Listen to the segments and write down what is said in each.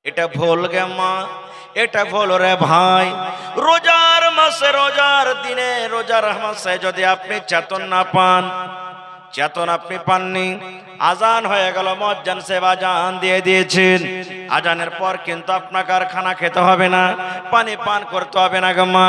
এটা ভুল গে মা, এটা ভুল রে ভাই। রোজার মাসে, রোজার দিনে, রোজার মাসে যদি আপনি চেতন না পান, চেতন আপনি পাননি, আজান হয়ে গেল, মুয়াজ্জিন সাহেব আজান দিয়ে দিয়েছেন, আজানের পর কিন্তু আপনাকে আর খানা খেতে হবে না, পানি পান করতে হবে না গো মা।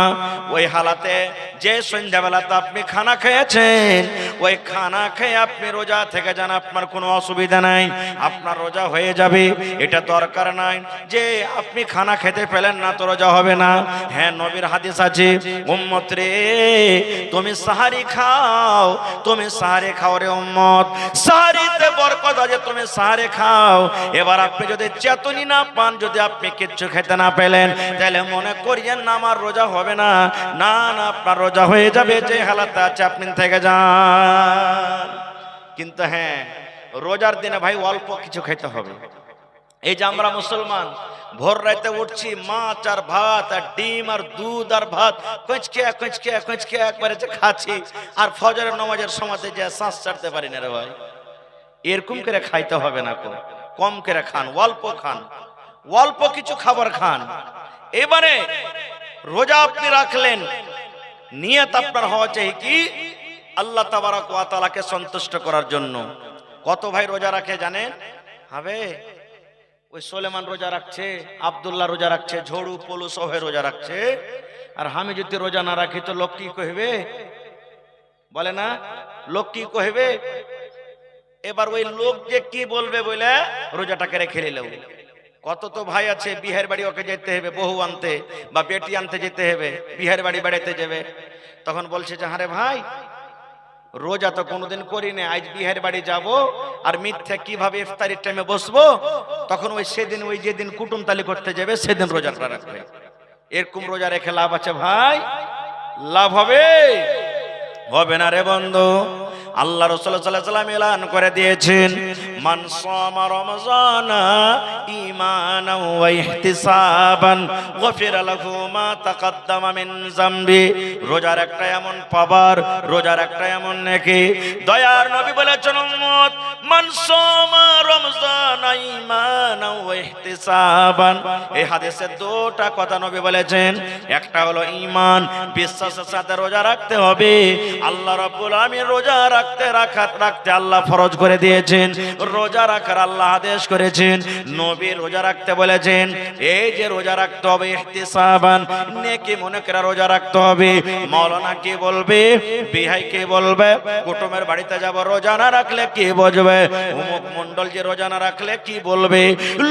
ওই হালাতে যে সন্ধ্যাবেলাতে আপনি খানা খেয়েছেন, ওই খানা খেয়ে আপনি রোজা থেকে যান, আপনার কোনো অসুবিধা নাই, আপনার রোজা হয়ে যাবে। এটা দরকার নাই যে আপনি খানা খেতে পেলেন না তো রোজা হবে না। হ্যাঁ, নবীর হাদিস আছে, উম্মত রে তুমি সাহারি খাও, তুমি সাহারি খাও রে উম্মত, সাহারিতে বরকত আছে, তুমি সাহারি খাও। এবার আপনি যদি চেতনই না পান, যদি আপনি কিচ্ছু খেতে না পেলেন, তাহলে মনে করিয়েন না আমার রোজা হবে না। না না, আপনার রোজা হয়ে যাবে, যে হালাতে আছে আপনি থেকে যান। কিন্তু হ্যাঁ, রোজার দিনে ভাই অল্প কিছু খেতে হবে। এই যে আমরা মুসলমান ভোর রাতে উঠছি, মাছ আর ভাত আর ডিম আর দুধ আর ভাত কচকে একবারে যে খাচ্ছি, আর ফজরের নামাজের সময়তে যে শ্বাস ছাড়তে পারি না রে ভাই। এরকম করে খাইতে হবে না, কম করে খান, অল্প খান, অল্প কিছু খাবার খান। এবারে রোজা আপনি রাখলেন, নিয়ত আপনার হওয়া চাই কি আল্লাহ তাবারক ওয়া তাআলাকে সন্তুষ্ট করার জন্য। কত ভাই রোজা রাখে জানেন? হবে ওই সোলেমান রোজা রাখছে, আব্দুল্লাহ রোজা রাখছে, ঝড়ু পলু সহে রোজা রাখছে, আর আমি যদি রোজা না রাখি তো লোক কি কইবে? বলে না, লোক কি কইবে? এবার ওই লোক যে কি বলবে বলে রোজাটাকে রেখে নিলেও। কত তো ভাই আছে বিয়ের বাড়ি ওকে যেতে হবে, বহু আনতে বা বেটি আনতে যেতে হবে, বিয়ের বাড়ি বেড়াতে যাবে, তখন বলছে যে আরে ভাই রোজা তো কোনোদিন করি না, আজ বিয়ের বাড়ি যাব, আর মিথ্যা কিভাবে ইফতারির টাইমে বসবো, তখন ওই সেদিন ওই যেদিন কুটুমতালি করতে যাবে সেদিন রোজাটা রাখবে। এরকম রোজা রেখে লাভ আছে ভাই? লাভ হবে? হবে না রে বন্ধু। আল্লাহ রাসূল সাল্লাল্লাহু আলাইহি ওয়াসাল্লাম এলান করে দিয়েছেন, মান সামা রমজানা ঈমানাও ওয়া ইহতিসাবান গফিরা লাহু মা তাকাদ্দামা মিন যামবি। রোজার একটা এমন পাওয়ার, রোজার একটা এমন নেকি, দয়ার নবী বলেছেন উম্মত, মান সামা রমজানা ঈমানাও ওয়া ইহতিসাবান। এই হাদিসে দুটো কথা নবী বলেছেন, একটা হলো ঈমান, বিশ্বাসের সাথে রোজা রাখতে হবে। আল্লাহ রাব্বুল আলামিন রোজা রাখতে আল্লাহ ফরজ করে দিয়েছেন, রোজা রাখার আল্লাহ আদেশ করেছেন, নবী রোজা রাখতে বলেছেন। এই যে রোজা রাখতে হবে ইহতিসাবান, নেকি মনে করে রোজা রাখতে হবে। মাওলানা কি বলবে, বিহাই কি বলবে, কুটুমের বাড়িতে যাব রোজা না রাখলে কি বুঝবে, অমুক মন্ডল যে রোজা না রাখলে কি বলবে,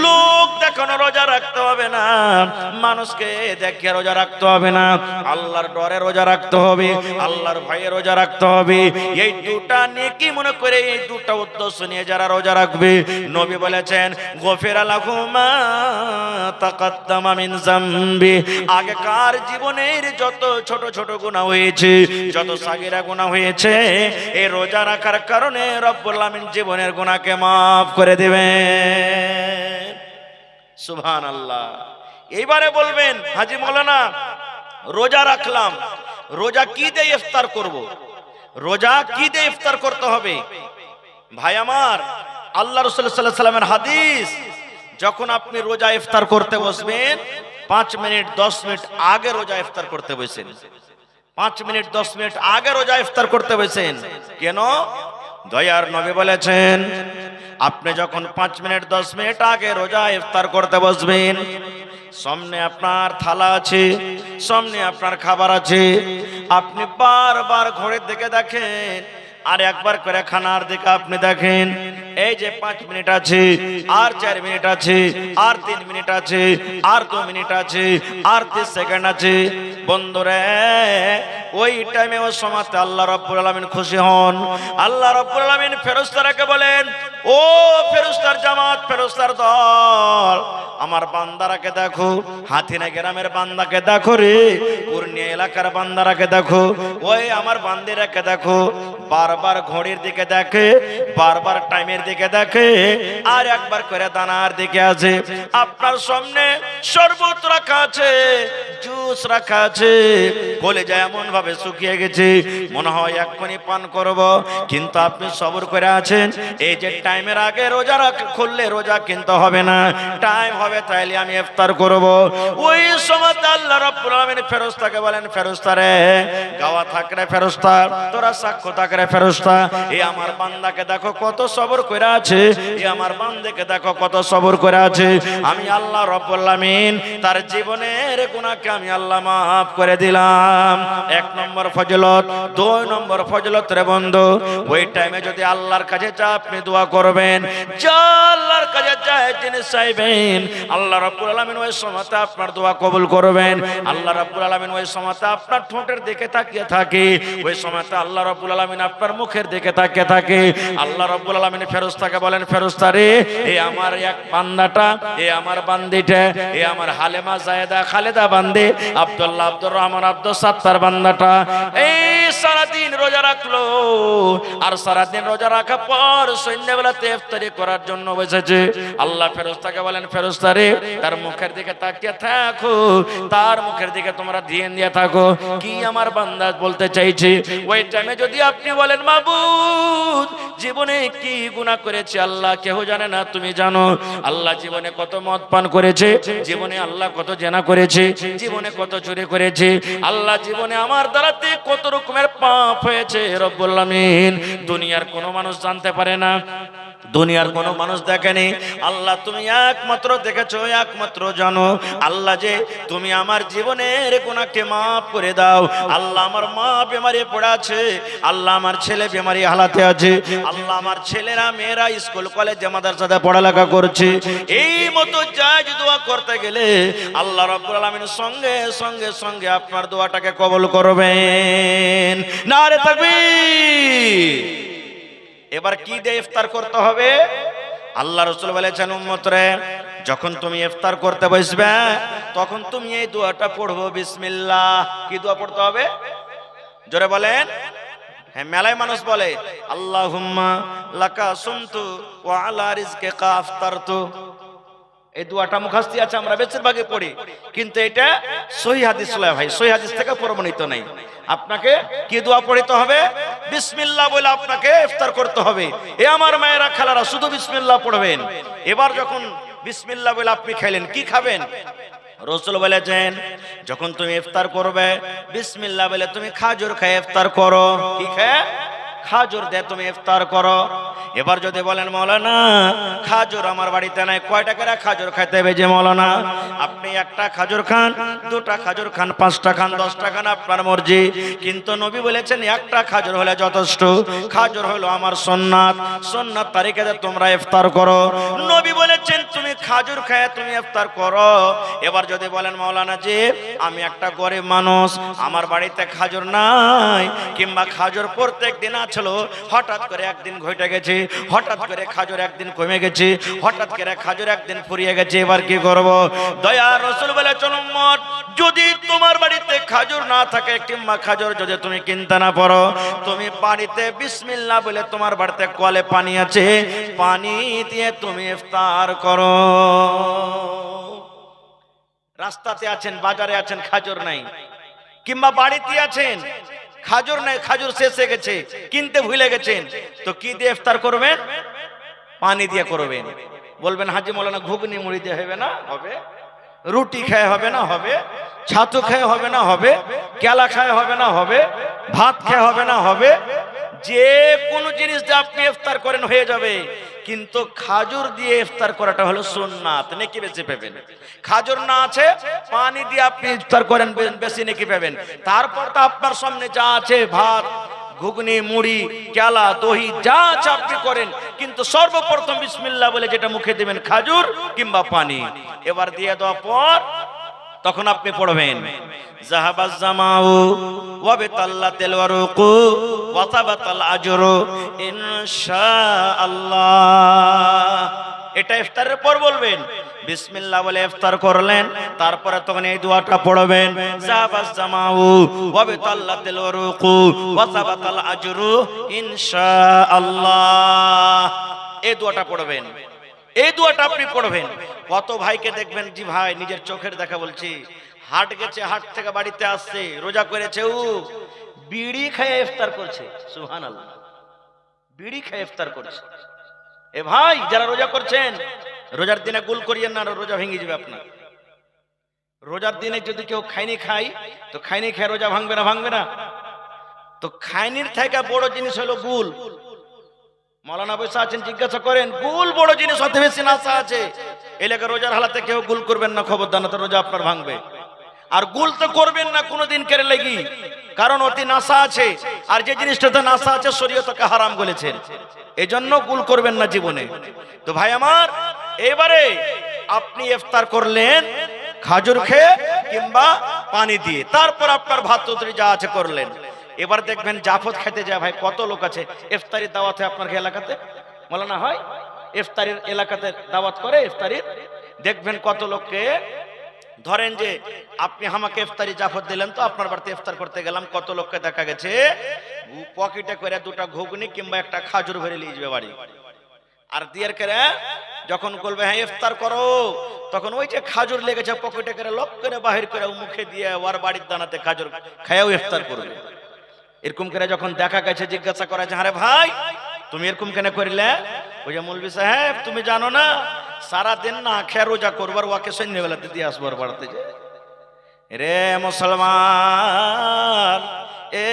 লোক দেখানো রোজা রাখতে হবে না, মানুষকে দেখে রোজা রাখতে হবে না, আল্লাহর ডরে রোজা রাখতে হবে, আল্লাহর ভয়ে রোজা রাখতে হবে। এই দুটা নেকি মনে করে, এই দুটা উদ্দেশ্য নিয়ে যারা রোজা রাখবে, নবী বলেছেন গফিরা লাহু মা তাকাদ্দামা মিন যামবি। আগেকার জীবনের যত ছোট ছোট গুনাহ হয়েছে, যত সাগীরা গুনাহ হয়েছে, এই রোজা রাখার কারণে রব্বুল আলামিন জীবনের গুনাহকে maaf করে দিবেন। সুবহানাল্লাহ। এইবারে বলবেন হাজী মাওলানা রোজা রাখলাম, রোজা কি দিয়ে ইফতার করব? রোজা কি দিয়ে ইফতার করতে হবে? ভাই আমার, আল্লাহ রাসূল সাল্লাল্লাহু আলাইহি ওয়াসাল্লামের হাদিস, যখন আপনি রোজা ইফতার করতে বসবেন 5 মিনিট 10 মিনিট আগে রোজা ইফতার করতে বসেন। 5 মিনিট 10 মিনিট আগে রোজা ইফতার করতে বসেন। কেন? দয়ার নবী বলেছেন, আপনি যখন 5 মিনিট 10 মিনিট আগে রোজা ইফতার করতে বসবেন, সামনে আপনার থালা আছে, সামনে আপনার খাবার আছে, আপনি বারবার ঘড়ির দিকে দেখেন, আর একবার করে খানার দিকে আপনি দেখেন, এই যে 5 মিনিট আছে, আর 4 মিনিট আছে, আর 3 মিনিট আছে, আর 2 মিনিট আছে, আর 30 সেকেন্ড আছে। বন্ধুরে, ওই টাইমে ওই সময়তে আল্লাহ রাব্বুল আলামিন খুশি হন। আল্লাহ রাব্বুল আলামিন ফেরেশতাদেরকে বলেন, ও ফেরেশতার জামাত, ফেরেশতার দল, আমার বান্দারাকে দেখো, হাতিনা গ্রামের বান্দাকে দেখো রে, পূর্ণিয়া এলাকার বান্দারাকে দেখো, ওই আমার বান্দিরাকে দেখো, বারবার ঘড়ির দিকে দেখে, বারবার টাইমের দিকে দেখে, আর একবার করে দানার দিকে আছে। আপনার সামনে শরবত রাখা আছে, জুস রাখা আছে, কলেজা এমন ভাবে শুকিয়ে গেছে মনে হয় এক্ষুনি পান করব, কিন্তু আপনি সবর করে আছেন। এই যে টাইমের আগে রোজা খুললে রোজা কিন্তু হবে না, টাইম হবে হবে তাইলে আমি ইফতার করব। ওই সময় আল্লাহ রাব্বুল আলামিন ফেরেশতাকে বলেন, ফেরেশতা রে, গাওয়া থাকরে ফেরেশতা, তোরা সাক্ষ্য থাকরে ফেরেশতা, এই আমার বান্দাকে দেখো কত সবর করে আছে, এই আমার বান্দাকে দেখো কত সবর করে আছে। আমি আল্লাহ রাব্বুল আলামিন তার জীবনের গুনাহকে আমি আল্লাহ মাফ করে দিলাম। এক নম্বর ফজিলত। দুই নম্বর ফজিলত রে বন্ধু, ওই টাইমে যদি আল্লাহর কাছে যা আপনি দোয়া করবেন, যা আল্লাহর কাছে যায় জিনিস চাইবেন, আল্লাহ রাব্বুল আলামিন ওই সময়তে আপনার দোয়া কবুল করবেন। আল্লাহ রাব্বুল আলামিন ওই সময়তে আপনার ঠোঁটের দিকে তাকিয়ে থাকে, ওই সময়তে আল্লাহ রাব্বুল আলামিন আপনার মুখের দিকে তাকিয়ে থাকে। আল্লাহ রাব্বুল আলামিন ফেরেশতাকে বলেন, ফেরেশতা রে, এই আমার এক বান্দাটা, এই আমার বান্দিটা, এই আমার হালেমা জায়েদা খালেদা বান্দি, আব্দুল্লাহ আব্দুর রহমান আব্দুল সাত্তার বান্দাটা এই সারাদিন রোজা রাখলো, আর সারাদিন রোজা রাখার পর সন্ধ্যাবেলাতে ইফতারি করার জন্য বসেছে। আল্লাহ ফেরেশতাকে বলেন, ফেরেশতা রে, তার মুখের দিকে তাকিয়ে থাকো, তার মুখের দিকে তোমরা ধ্যান দিয়ে থাকো, কি আমার বান্দা বলতে চাইছে। ওই টাইমে যদি আপনি বলেন, মাবুদ, জীবনে কি গুনাহ করেছে আল্লাহ কেউ জানে না, তুমি জানো। আল্লাহ জীবনে কত মদ পান করেছে, জীবনে আল্লাহ কত জেনা করেছে, জীবনে কত চুরি করেছে, আল্লাহ জীবনে আমার দ্বারাতে কত রকমের পাপ হয়েছে রব্বুল আলামিন দুনিয়ার কোনো মানুষ জানতে পারে না, দুনিয়ার কোনো মানুষ দেখেনি। আল্লাহ তুমি একমাত্র দেখেছো, একমাত্র জানো। আল্লাহ যে তুমি আমার জীবনের গুনাহকে মাফ করে দাও। আল্লাহ আমার মা বেমারি পড়ে আছে, আল্লাহ আমার ছেলে বেমারি হালাতে আছে, আল্লাহ আমার ছেলেরা মেয়েরা স্কুল কলেজে মাদ্রাসাতে পড়ালেখা করছে। এই মতো জায়েজ দোয়া করতে গেলে আল্লাহ রাব্বুল আলামিন সঙ্গে সঙ্গে সঙ্গে আপনার দোয়াটাকে কবুল করবেন। নারে তাকবীর। এবার কি দিয়ে ইফতার করতে হবে? আল্লাহ রাসূল বলেছেন, উম্মত রে, যখন তুমি ইফতার করতে বসবে তখন তুমি এই দোয়াটা পড়বো, বিসমিল্লাহ। কি দোয়া পড়তে হবে? জোরে বলেন। হ্যাঁ, মেলায় মানুষ বলে, আল্লাহুম্মা লাকা সুমতু ওয়া আলা রিজকিকা আফতারতু। এই দোয়াটা মুখস্থ আছে, আমরা বেশিরভাগই পড়ি, কিন্তু এটা সহিহ হাদিস নয় ভাই, সহিহ হাদিস থেকে প্রমাণিত নাই। আপনাকে কি দোয়া পড়তে হবে? বিসমিল্লাহ বলে আপনাকে ইফতার করতে হবে। এ আমার মায়েরা খালারা, শুধু বিসমিল্লাহ পড়বেন। এবার যখন বিসমিল্লাহ বলে আপনি খাইলেন, কি খাবেন? রাসূল বলেছেন, যখন তুমি ইফতার করবে বিসমিল্লাহ বলে তুমি খাজুর খেয়ে ইফতার করো। কি খেয়ে? খাজুর দিয়ে তুমি ইফতার করো। এবার যদি বলেন, মাওলানা খাজুর আমার বাড়িতে নাই, কয় টাকার খাজুর খাইতে হবে যে মাওলানা? আপনি একটা খাজুর খান, দুটা খাজুর খান, 5টা খান, 10টা খান, আপনার মর্জি। কিন্তু নবী বলেছেন একটা খাজুর হলে যথেষ্ট। খাজুর হলো আমার সুন্নাত, সুন্নাত তারিখে তোমরা ইফতার করো। নবী বলেছেন তুমি খাজুর খেয়ে তুমি ইফতার করো। এবার যদি বলেন, মাওলানা জি আমি একটা গরিব মানুষ, আমার বাড়িতে খাজুর নাই, কিংবা খাজুর প্রত্যেক দিন ছিল, হঠাৎ করে একদিন ঘটে গেছে, হঠাৎ করে খাজুর একদিন কমে গেছে, হঠাৎ করে খাজুর একদিন ফুরিয়ে গেছে, এবার কি করব? দয়ার রাসূল বলেছেন, উম্মত, যদি তোমার বাড়িতে খাজুর না থাকে কিংবা খাজুর যদি তুমি কিনতে না পারো, তুমি বাড়িতে বিসমিল্লাহ বলে, তোমার বাড়িতে কলে পানি আছে, পানি দিয়ে তুমি ইফতার করো। রাস্তাতে আছেন, বাজারে আছেন, খাজুর নাই, কিংবা বাড়িতে আছেন, খাজুর নাই, খাজুর শেষ হয়ে গেছে, কিনতে ভুলে গেছেন, তো কি দিয়ে ইফতার করবেন? পানি দিয়ে করবেন। বলবেন, হাজি মাওলানা ঘুগনি মুড়ি দিয়ে হবে না? হবে। রুটি খেয়ে হবে না? হবে। ছাতু খেয়ে হবে না? হবে। কেলা খেয়ে হবে না? হবে। ভাত খেয়ে হবে না? হবে। যে কোনো জিনিস দিয়ে আপনি ইফতার করেন হয়ে যাবে, কিন্তু খাজুর দিয়ে ইফতার করাটা হলো সুন্নাত, নেকি বেশি পাবেন। খাজুর না আছে, পানি দিয়ে আপনি ইফতার করেন, বেশি নেকি পাবেন। তারপর তো আপনার সামনে যা আছে, ভাত, ঘুগনি, মুড়ি, কেলা, দহি যা আছে আপনি করেন, কিন্তু সর্বপ্রথম বিসমিল্লাহ বলে যেটা মুখে দিবেন, খাজুর কিংবা পানি। এবার দিয়ে দেওয়ার পর তখন আপনি পড়বেন, যাহাবাজ জামাউ ওয়া বিতাল্লাতিল ওয়ারুকু ওয়া তাবাতাল আজরু ইনশাআল্লাহ। এটা ইফতারের পর বলবেন। বিসমিল্লাহ বলে ইফতার করলেন, তারপরে তখন এই দোয়াটা পড়বেন, যাহাবাজ জামাউ ওয়া বিতাল্লাতিল ওয়ারুকু ওয়া তাবাতাল আজরু ইনশাআল্লাহ। এই দোয়াটা পড়বেন। এই দোয়াটা আপনি পড়বেন। কত ভাইকে দেখবেন, জি ভাই নিজের চোখের দেখা বলছি, হাট গেছে, হাট থেকে বাড়িতে আসছে, রোজা করেছে, ও বিড়ি খেয়ে ইফতার করছে। সুবহানাল্লাহ, বিড়ি খেয়ে ইফতার করছে। এ ভাই যারা রোজা করছেন, রোজার দিনে গুল করিয়েন না, রোজা ভেঙে যাবে আপনার। রোজার দিনে যদি কেউ খাইনি খায় তো খাইনি খেয়ে রোজা ভাঙবে না? ভাঙবে না। তো খাইনির থেকে বড় জিনিস হলো গুল। মৌলানা বসে আছেন, জিজ্ঞাসা করেন গুল বড় জিনিস, হতে বেশি নাশা আছে। এই লেগে রোজার হালাতে কেউ গুল করবেন না, খবরদার, না তো রোজা আপনার ভাঙবে। আর গুল তো করবেন না কোনোদিন কেড়ে লেগি, কারণ অতি নাশা আছে, আর যে জিনিসটাতে নাশা আছে শরীয়তকে হারাম বলেছেন, এজন্য গুল করবেন না জীবনে। তো ভাই আমার, এবারে আপনি ইফতার করলেন খাজুর খেয়ে কিংবা পানি দিয়ে, তারপর আপনার ভাত তরকারি যা আছে করলেন। এবার দেখবেন জাফত খেতে যায় ভাই কত লোক আছে। ইফতারির দাওয়াত হয় আপনার এলাকাতে, মৌলানা হয় ইফতারির এলাকাতে দাওয়াত করে ইফতারির, দেখবেন কত লোককে, ধরেন যে আপনি আমাকে ইফতারি জাফত দিলেন, তো আপনার বাড়িতে ইফতার করতে গেলাম, কত লোককে দেখা গেছে পকেটে করে দুটা ঘুগনি কিংবা একটা খাজুর ভরে নিয়ে যাবে বাড়ি, আর দিয়ে করে যখন বলবে হ্যাঁ ইফতার করো, তখন ওই যে খাজুর লেগেছে পকেটে করে লক করে বাহির করে মুখে দিয়ে ওর বাড়ির দানাতে খাজুর খায়াও ইফতার করবে। এরকম করে যখন দেখা গেছে, জিজ্ঞাসা করা যে আরে ভাই তুমি এরকম কেন করিলে? ওই যে মৌলভী সাহেব তুমি জানো না সারাদিন না খেয়ে রোজা করবার, ওকে সন্ধ্যেবেলাতে দিয়ে আসবার বাড়াতে যে। রে মুসলমান, এ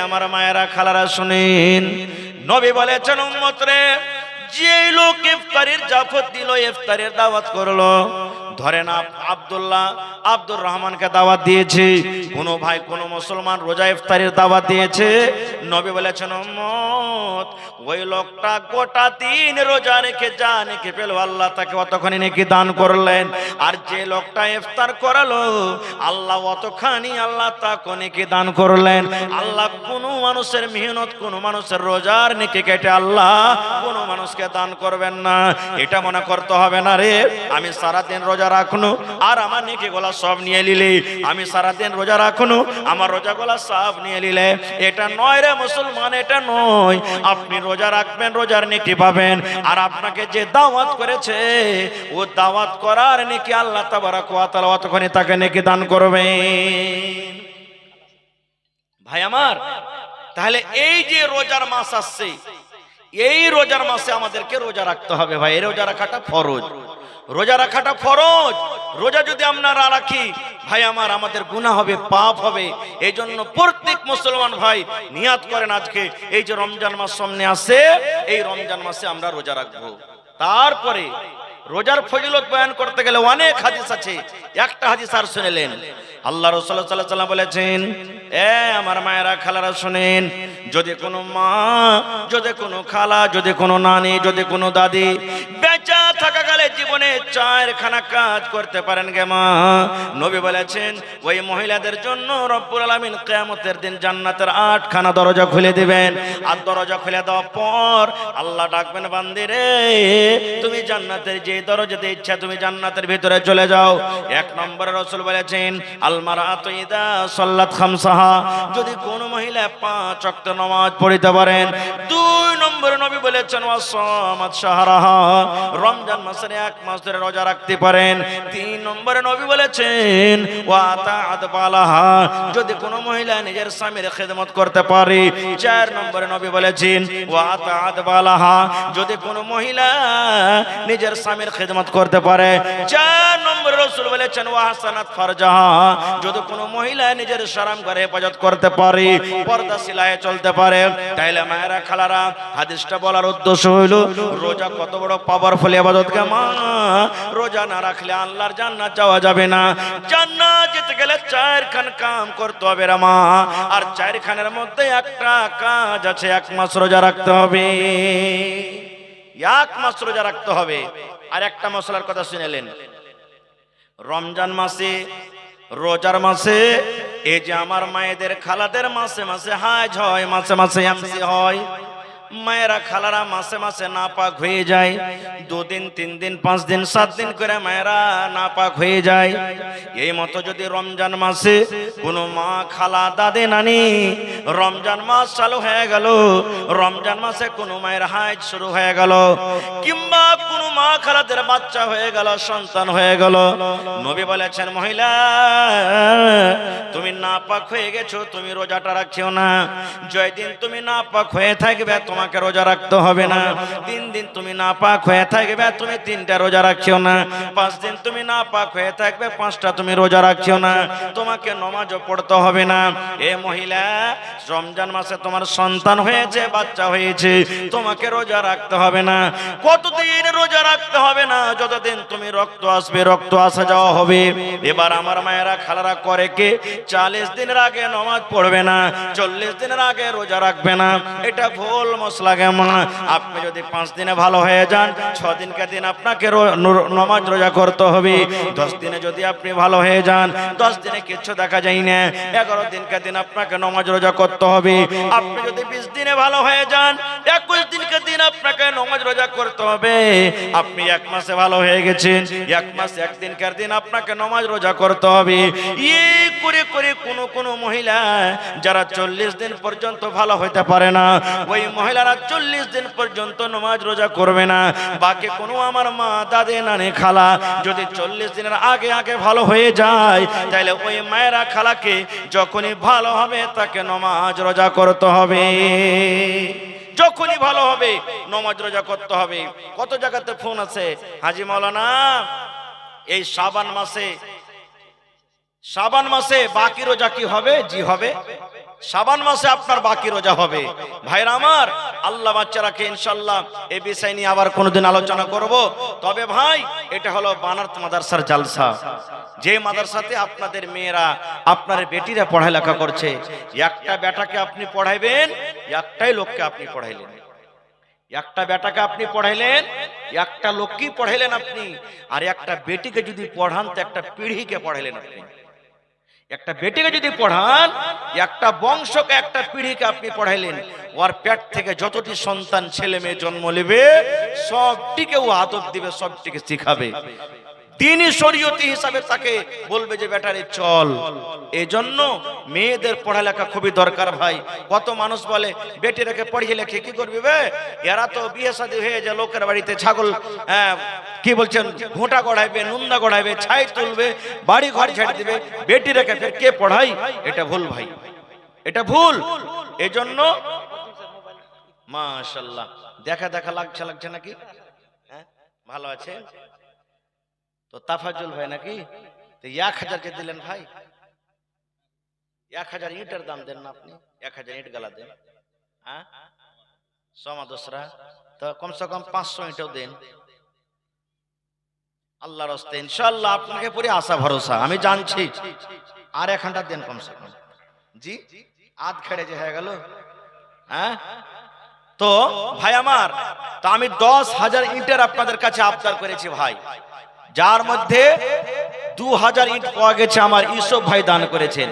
আমার মায়েরা খালারা শুনেন, নবী বলেছেন উম্মত রে, যে লোক ইফতারির জাফত দিল, ইফতারের দাওয়াত করলো, ধরেন আব্দুল্লাহ আব্দুর রহমানকে দাওয়াত দিয়েছে, কোন ভাই কোন মুসলমান রোজা ইফতারের দাওয়াত দিয়েছে, নবী বলেছেন উম্মত ওই লোকটা গোটা দিন রোজা রেখে যা নেকি পেল আল্লাহ তাকে অতখানি নেকি দান করলেন। আর যে লোকটা ইফতার করালো আল্লাহ অতখানি আল্লাহ তাকে নেকি দান করলেন। আল্লাহ কোন মানুষের মেহনত, কোন মানুষের রোজার নেকি কেটে আল্লাহ কোন মানুষকে দান করবেন না। এটা মনে করতে হবে না রে আমি সারাদিন রোজা রাখনো আর আমার নেকি গোলা সব নিয়ে নিলে, আমি সারাদিন রোজা রাখনো আমার রোজা গোলা সব নিয়ে নিলে, এটা নয় রে মুসলমান, এটা নয়। আপনি রোজা রাখবেন, রোজার নেকি পাবেন, আর আপনাকে যে দাওয়াত করেছে ও দাওয়াত করার নেকি আল্লাহ তাবারাক ওয়া তাআলা অতখানি তাকে নেকি দান করবেন। ভাই আমার, তাহলে এই যে রোজার মাস আসছে, এই রোজার মাসে আমাদেরকে রোজা রাখতে হবে ভাই। এই রোজা রাখাটা ফরজ, রোজা রাখাটা ফরজ। রোজা যদি আমরা না রাখি ভাই আমার, আমাদের গুনাহ হবে, পাপ হবে। এই জন্য প্রত্যেক মুসলমান ভাই নিয়াত করেন আজকে এই যে রমজান মাস সামনে আসে, এই রমজান মাসে আমরা রোজা রাখবো। তারপরে রোজার ফজিলত বয়ান করতে গেলে অনেক হাদিস আছে, একটা হাদিস আর শুনেলেন। আল্লাহ রাসূল সাল্লাল্লাহু আলাইহি ওয়াসাল্লাম বলেছেন, এ আমার মায়েরা খালারা শুনেন, যদি কোনো মা, যদি কোনো খালা, যদি কোনো নানি, যদি কোনো দাদি বেঁচে থাকাকালে জীবনে 4 খানা কাজ করতে পারেন গে মা, নবী বলেছেন ওই মহিলাদের জন্য রব্বুল আলামিন কিয়ামতের দিন জান্নাতের 8 খানা দরজা খুলে দিবেন। আর দরজা খুলে দেওয়ার পর আল্লাহ ডাকবেন, বান্দি রে তুমি জান্নাতের যে দরজাতে ইচ্ছা তুমি জান্নাতের ভিতরে চলে যাও। 1 নম্বরে রাসূল বলেছেন আল মারাতু ইদা সাল্লাত খামসাহা, যদি কোন মহিলা 5 ওয়াক্ত নামাজ পড়তে পারেন। 2 নম্বরে নবী বলেছেন ওয়াসামাত শাহরাহা, রমজান মাসের 1 মাস ধরে রোজা রাখতে পারেন। 3 নম্বরে নবী বলেছেন ওয়া তাআত বালাহা, যদি কোন মহিলা নিজের স্বামীর খিদমত করতে পারে। 4 নম্বরে নবী বলেছেন ওয়া তাআত বালাহা, যদি কোন মহিলা নিজের স্বামীর খিদমত করতে পারে। 4 নম্বরে রাসূল বলেছেন ওয়া হাসানাত ফারজাহা, যদি কোন মহিলা নিজের শরম করে হেফাজত করতে পারে, পর্দা সিলায়ে চলতে পারে। তাইলে মায়েরা খালারা, হাদিসটা বলার উদ্দেশ্য হইল রোজা কত বড় পাওয়ারফুল ইবাদত কে মা, রোজা না রাখলে আল্লাহর জান্নাত যাওয়া যাবে না। জান্নাত যেতে গেলে 4 খান কাম করতে হবে রে মা, আর 4 খানের মধ্যে একটা কাজ আছে, 1 মাস রোজা রাখতে হবে। 1 মাস রোজা রাখতে হবে। আর একটা মশলার কথা শুনেলেন, রমজান মাসে, রোজার মাসে, এই যে আমার মায়েদের খালাদের মাসে মাসে হাজ হয়, মাসে মাসে এমসি হয়। মায়েরা খালারা মাসে মাসে নাপাক হয়ে যায়, 2 দিন 3 দিন 5 দিন 7 দিন করে মায়েরা নাপাক হয়ে যায়। এই মতো যদি রমজান মাসে কোনো মা, খালা, দাদি, নানি রমজান মাস চালু হয়ে গেল, রমজান মাসে কোনো মায়ের হাজ শুরু হয়ে গেল, কিংবা কোনো মা খালাদের বাচ্চা হয়ে গেল, সন্তান হয়ে গেল, নবী বলেছেন মহিলা তুমি নাপাক হয়ে গেছো, তুমি রোজাটা রাখিও না। যেদিন তুমি নাপাক হয়ে থাকবে তোমার তোমাকে রোজা রাখতে হবে না। 3 দিন তুমি নাপাক হয়ে থাকবে, তুমি 3টা রোজা রাখছো না। 5 দিন তুমি নাপাক হয়ে থাকবে, 5টা তুমি রোজা রাখছো না। তোমাকে নামাজও পড়তে হবে না। এ মহিলা, রমজান মাসে তোমার সন্তান হয়েছে, বাচ্চা হয়েছে, তোমাকে রোজা রাখতে হবে না। কতদিন রোজা রাখতে হবে না? যতদিন তুমি রক্ত আসবে, রক্ত আসা যাওয়া হবে। এবার আমার মায়েরা খালারা করে কি, 40 দিনের আগে নামাজ পড়বে না, 40 দিনের আগে রোজা রাখবে না। এটা ভুল মশলা মা। আপনি যদি 5 দিনে ভালো হয়ে যান, 6 দিনকে দিন আপনাকে নামাজ রোজা করতে হবে। 10 দিনে যদি আপনি ভালো হয়ে যান, 10 দিনে কিচ্ছু দেখা যায় না, 11 দিনকে দিন আপনাকে নামাজ রোজা করতে হবে। আপনি যদি 20 দিনে ভালো হয়ে যান, 21 দিনকে দিন আপনাকে নামাজ রোজা করতে হবে। আপনি 1 মাসে ভালো হয়ে গেছেন, 1 মাস 1 দিনকার দিন আপনাকে নামাজ রোজা করতে হবে। এই করে করে কোন মহিলা যারা 40 দিন পর্যন্ত ভালো হইতে পারে না, ওই মহিলারা 40 দিন পর্যন্ত নামাজ রোজা করবে না। বাকি কোনো আমার মা, দাদি, নানি, খালা যদি 40 দিনের আগে আগে ভালো হয়ে যায়, তাহলে ওই মায়েরা খালাকে যখনই ভালো হবে তাকে নামাজ রোজা করতে হবে। যখনই ভালো হবে নামাজ রোজা করতে হবে। কত জায়গাতে ফোন আছে, হাজি মাওলানা এই শাবান মাসে বাকি রোজা কি হবে? জি হবে, শাবান মাসে আপনার বাকি রোজা হবে। ভাইরা আমার, আল্লাহ বাচ্চারাকে ইনশাআল্লাহ এই বিষয় নিয়ে আবার কোনোদিন আলোচনা করব। তবে ভাই, এটা হলো বানারত মাদ্রাসার জালসা, যে মাদ্রাসাতে আপনাদের মেয়েরা, আপনার বেটিরা পড়ালেখা করছে। একটা বেটাকে আপনি পড়াইবেন, একটাই লোককে আপনি পড়াইলেন। একটা বেটাকে আপনি পড়াইলেন, একটা লোককেই পড়াইলেন আপনি। আর একটা বেটিকে যদি পড়ান, তো একটা পিঢ়িকে পড়াইলেন আপনি। একটা বেটিকে যদি পড়ান, একটা বংশকে, একটা পিঢ়িকে আপনি পড়াইলেন। ওর পেট থেকে যতটি সন্তান ছেলে মেয়ে জন্ম নেবে, সবটিকে ও আদব দিবে, সবটিকে শিখাবে। দিনই শরীয়তি হিসাবে তাকে বলবে যে বেটারে চল। এই জন্য মেয়েদের পড়ালেখা খুবই দরকার ভাই। কত মানুষ বলে বেটিরাকে পড়িয়ে লেখে কি করবি বে, এরা তো বিয়ে শাদী হয়ে যায়, লোকের বাড়িতে ছাগল কি বলছেন ঘোঁটা গড়াইবে, নুন্দা গড়াইবে, ছাই তুলবে, বাড়ি ঘর ছেড়ে দিবে, বেটিরাকে ফের কে পড়াই? এটা ভুল ভাই, এটা ভুল। এজন্য মাশাআল্লাহ, দেখা লাগছে নাকি? হ্যাঁ, ভালো আছে তো। তাফাজুল ভাই নাকি? তো 1000 কে দিলেন ভাই, 1000 ইটের দাম দেন না আপনি, 1000 ইট গালা দেন। হ্যাঁ, সমাদসরা তো কমসে কম 500 ইটও দেন আল্লাহর রাস্তায়। ইনশাআল্লাহ আপনাকে পুরো আশা ভরসা, আমি জানছি। আর 1 ঘন্টা দেন কমসে কম। জি, আধ খেড়ে যে হয়ে গেল। হ্যাঁ, তো ভাই আমার, তো আমি 10,000 ইটের আপনাদের কাছে আবদার করেছি ভাই, যার মধ্যে 2000 ইট পাওয়া গেছে আমার ইউসুফ ভাই দান করেছেন,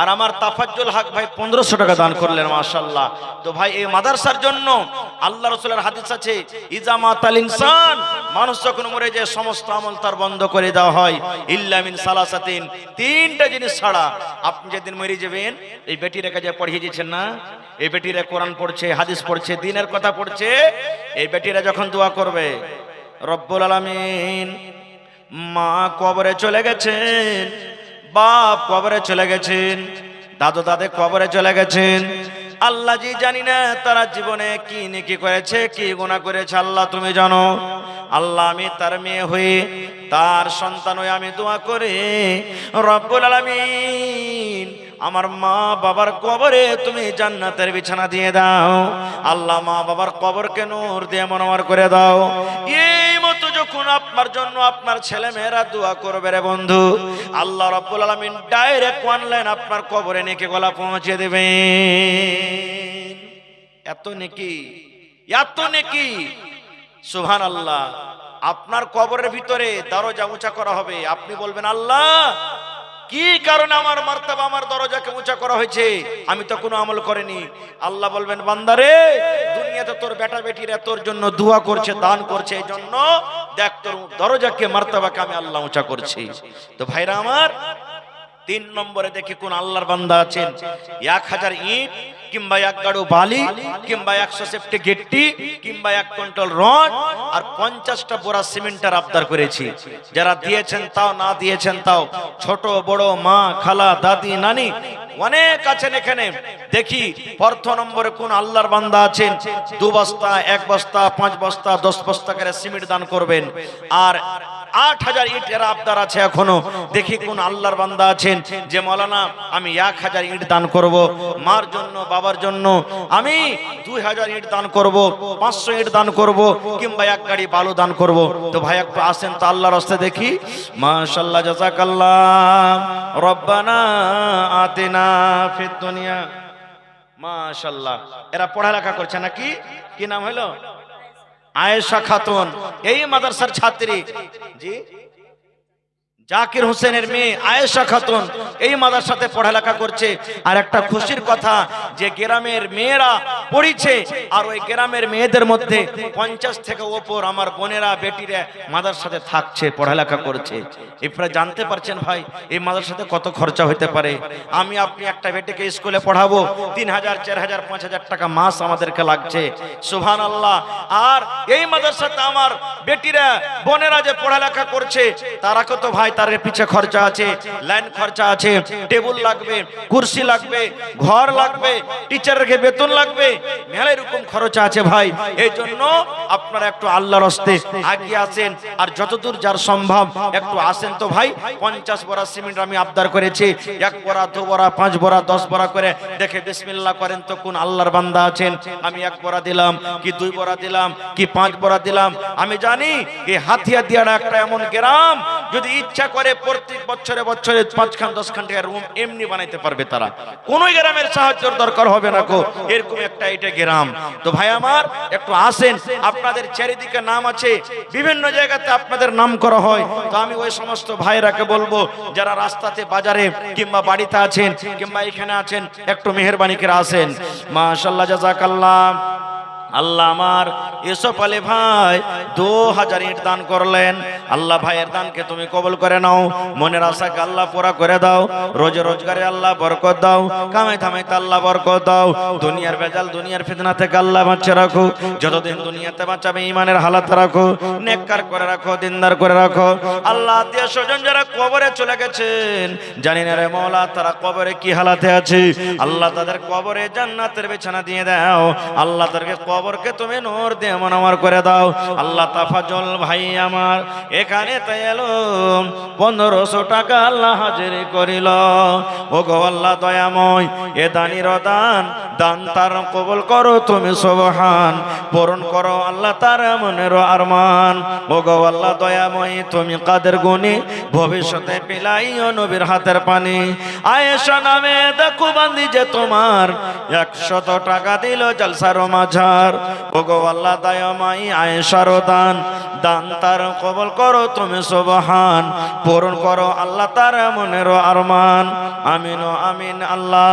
আর আমার তাফাজ্জুল হক ভাই 1500 টাকা দান করলেন। মাশাআল্লাহ। তো ভাই, এই মাদ্রাসার জন্য আল্লাহ রাসূলের হাদিস আছে, ইজামাতাল ইনসান, মানুষ যখন মরে যায় সমস্ত আমল তার বন্ধ করে দেওয়া হয়, ইল্লা মিন সালাসাতিন, 3টা জিনিস ছাড়া। আপনি যেদিন মরে যাবেন, এই বেটির কাছে পড়িয়ে দিয়েছেন না, এই বেটিরা কোরআন পড়ছে, হাদিস পড়ছে, দ্বীনের কথা পড়ছে, এই বেটিরা যখন দোয়া করবে, রব্বুল আলামিন, মা কবরে চলে গেছেন, বাপ কবরে চলে গেছেন, দাদু দাদে কবরে চলে গেছেন, আল্লাহ জি জানি না তারা জীবনে কি নেকি করেছে, কি গুনাহ করেছে, আল্লাহ তুমি জানো। আল্লাহ, আমি তার মেয়ে হয়ে, তার সন্তান হয়ে আমি দোয়া করে, রব্বুল আলামিন, আমার মা বাবার কবরে তুমি জান্নাতের বিছানা দিয়ে দাও। আল্লাহ, মা বাবার কবরকে নূর দিয়ে মনোয়ার করে দাও। এই মতো যখন আপনার জন্য আপনার ছেলে মেয়েরা দোয়া করবে রে বন্ধু, আল্লাহ রাব্বুল আলামিন ডাইরেক্ট অনলাইন আপনার কবরে নেকি গলা পৌঁছে দেবে। এত নেকি, এত নেকি, সুবহানাল্লাহ। আপনার কবরের ভিতরে দরজা উঁচা করা হবে। আপনি বলবেন, আল্লাহ কি কারণে আমার মার্তবা, আমার দরজাকে উঁচা করা হয়েছে? আমি তো কোনো আমল করিনি। আল্লাহ বলবেন, বান্দারে, দুনিয়াতে তোর বেটা বেটিরা তোর জন্য দোয়া করছে, দান করছে, এই জন্য দেখ তোর দরজাকে, মার্তবাকে আমি আল্লাহ উঁচা করছি। তো ভাইরা আমার, 3 নম্বরে দেখি কোন আল্লাহর বান্দা আছেন 1000 ইট কিংবা 1 গাড়ু বালি কিংবা 100 সেফটি গিট্টি কিংবা 1 কুইন্টাল রড আর 50টা বোরা সিমেন্টের আবদার করেছি। যারা দিয়েছেন তাও, না দিয়েছেন তাও, ছোট বড়, মা খালা দাদি নানি অনেক আছেন এখানে, দেখি প্রথম নম্বরে কোন আল্লাহর বান্দা আছেন 2 বস্তা 1 বস্তা 5 বস্তা 10 বস্তা করে সিমেন্ট দান করবেন। আর 8000 ইটের আবদার আছে এখনো, দেখি কোন আল্লাহর বান্দা আছেন যে মাওলানা আমি 1000 ইট দান করব, মার জন্য বাবার জন্য আমি 2000 ইট দান করব, 500 ইট দান করব, কিংবা 1 গাড়ি বালু দান করব। তো ভাই একটু আসেন তো আল্লাহর রাস্তায় দেখি। মাশাআল্লাহ, জাযাকাল্লাহ, রব্বানা আতিনা ফিদ দুনিয়া। মাশাআল্লাহ, এরা পড়ালেখা করছে নাকি? কি নাম হলো? আয়েশা খাতুন, এই মাদ্রাসার ছাত্রী। জি, জাকির হোসেনের মেয়ে আয়েশা খাতুন এই মাদ্রাসাতে পড়ালেখা করছে। আর একটা খুশির কথা যে গ্রামের মেয়েরা পড়িছে, আর ওই গ্রামের মেয়েদের মধ্যে 50 থেকে ওপর আমার বোনেরা বেটিরা মাদ্রাসাতে থাকছে, পড়ালেখা করছে। এরপরে জানতে পারছেন ভাই এই মাদ্রাসাতে কত খরচা হতে পারে। আমি আপনি একটা বেটিকে স্কুলে পড়াবো 3000 4000 5000 টাকা মাস আমাদেরকে লাগছে। সুবহানাল্লাহ। আর এই মাদ্রাসাতে আমার বেটিরা বোনেরা যে পড়ালেখা করছে তারা কত ভাই, তার পিছে খরচা আছে, লাইন খরচা আছে, টেবিল লাগবে, কুরসি লাগবে, ঘর লাগবে, টিচারকে বেতন লাগবে, মেলা এরকম খরচা আছে ভাই। এই জন্য আপনারা একটু আল্লাহর রাস্তায় আগিয়ে আসেন, আর যতদূর যার সম্ভব একটু আসেন তো ভাই। 50 বড়া সিমেন্ট আমি আবদার করেছি, 1 বড়া 2 বড়া 5 বড়া 10 বড়া করে দেখে বিসমিল্লাহ করেন তো কোন আল্লাহর বান্দা আছেন। আমি 1 বড়া দিলাম কি 2 বড়া দিলাম কি 5 বড়া দিলাম। আমি জানি এই হাতিয়া দিয়াড়া একটা এমন গ্রাম, যদি ইচ্ছা করে প্রত্যেক বছরে বছরে 5 খান 10 খান টাকার রুম এমনি বানাইতে পারবে তারা, কোন গ্রামের সাহায্যের দরকার হবে না গো, এরকম একটা এটা গ্রাম। তো ভাই আমার একটু আসেন, আপনাদের চারিদিকে নাম আছে, বিভিন্ন জায়গাতে আপনাদের নাম করা হয়। তো আমি ওই সমস্ত ভাইরাকে বলবো যারা রাস্তাতে বাজারে কিংবা বাড়িতে আছেন কিংবা এখানে আছেন, একটু মেহেরবানি করে আসেন। মাশাআল্লাহ, জাযাকাল্লাহ। আল্লাহ আমার ইউসুফ আলী ভাই 2000 ইট দান করলেন। আল্লাহ ভাইয়ের দানকে তুমি কবুল করে নাও, মনের আশাকে আল্লাহ পুরা করে দাও, রোজে রোজগারে আল্লাহ বরকত দাও, কামাই ধামাইতে আল্লাহ বরকত দাও, দুনিয়ার ভেজাল দুনিয়ার ফিতনা থেকে আল্লাহ বাঁচিয়ে রাখো, যতদিন দুনিয়াতে বাঁচাবে ঈমানের হালাত রাখো, নেককার করে রাখো, দিনদার করে রাখো। আল্লাহ আত্মীয় স্বজন যারা কবরে চলে গেছেন, জানি না রে মওলা তারা কবরে কি হালাতে আছে, আল্লাহ তাদের কবরে জান্নাতের বিছানা দিয়ে দাও। আল্লাহ তাদেরকে কবরকে তুমি নূর দিয়ে মনোমর করে দাও। আল্লাহ তাফাজল ভাই আমার এখানে তো এলো 1500 টাকা আল্লাহ হাজিরি করিল। ও গো আল্লাহ দয়াময়, এ দানির দান দান তার কবুল করো তুমি সুবহান, পূরণ করো আল্লাহ তার মনের আরমান। ও গো আল্লাহ দয়াময়, তুমি কাদের গুণী ভবিষ্যতে পিলাইও নবীর হাতের পানি। আয়েশা নামে দেখো বান্দি যে তোমার 100 টাকা দিল জলসার মাঝার। ও গো আল্লাহ দয়াময়, আয়েশার দান দান তার কবুল করো তুমি সুবহান, পূরণ করো আল্লাহ তার মনের আরমান। আমিন ও আমিন আল্লাহ।